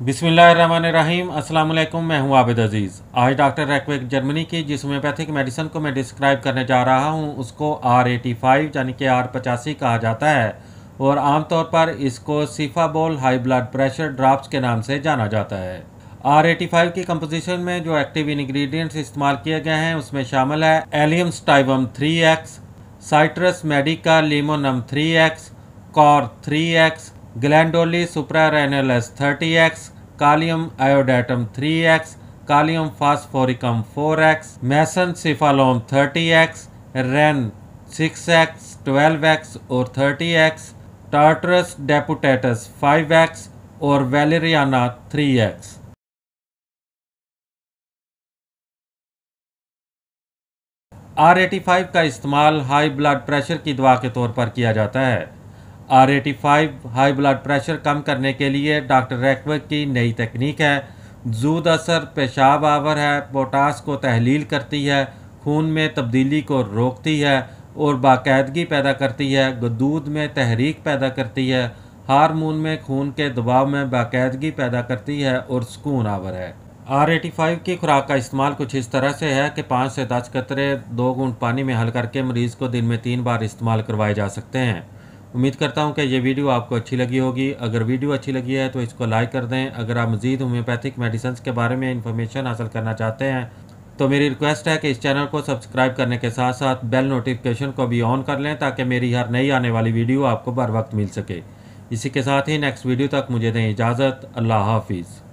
बिस्मिल्लाहिर्रहमानिर्रहीम। अस्सलाम वालेकुम। मैं हूं आबिद अजीज़। आज डॉक्टर रैकवेक जर्मनी की जिस होम्योपैथिक मेडिसिन को मैं डिस्क्राइब करने जा रहा हूं उसको R85 यानी कि R85 कहा जाता है और आमतौर पर इसको सिफाबोल हाई ब्लड प्रेशर ड्रॉप्स के नाम से जाना जाता है। R85 की कंपोजिशन में जो एक्टिव इंग्रेडिएंट्स इस्तेमाल किए गए हैं उसमें शामिल है allium sativum 3X, citrus medica limonum 3X, cor 3X, glandula suprarenalis 30X, kalium iodatum 3X, kalium phosphoricum 4X, मैसन सिफालोम 30X, रेन 6X, 12X और 30X, टार्टरस डेपुटेटस 5X और वेलेरियाना 3X। R85 का इस्तेमाल हाई ब्लड प्रेशर की दवा के तौर पर किया जाता है। R85 हाई ब्लड प्रेशर कम करने के लिए डॉक्टर रैकवेक की नई तकनीक है। जूद असर पेशाब आवर है, पोटास को तहलील करती है, खून में तब्दीली को रोकती है और बाकायदगी पैदा करती है, दूध में तहरीक पैदा करती है, हार्मोन में खून के दबाव में बाकायदगी पैदा करती है और सुकून आवर है। R85 की खुराक का इस्तेमाल कुछ इस तरह से है कि 5 से 10 कतरे 2 घूंट पानी में हल करके मरीज़ को दिन में 3 बार इस्तेमाल करवाए जा सकते हैं। उम्मीद करता हूं कि ये वीडियो आपको अच्छी लगी होगी। अगर वीडियो अच्छी लगी है तो इसको लाइक कर दें। अगर आप मज़ीद होम्योपैथिक मेडिसिन के बारे में इंफॉर्मेशन हासिल करना चाहते हैं तो मेरी रिक्वेस्ट है कि इस चैनल को सब्सक्राइब करने के साथ साथ बेल नोटिफिकेशन को भी ऑन कर लें ताकि मेरी हर नई आने वाली वीडियो आपको बर वक्त मिल सके। इसी के साथ ही नेक्स्ट वीडियो तक मुझे दें इजाज़त। अल्लाह हाफिज़।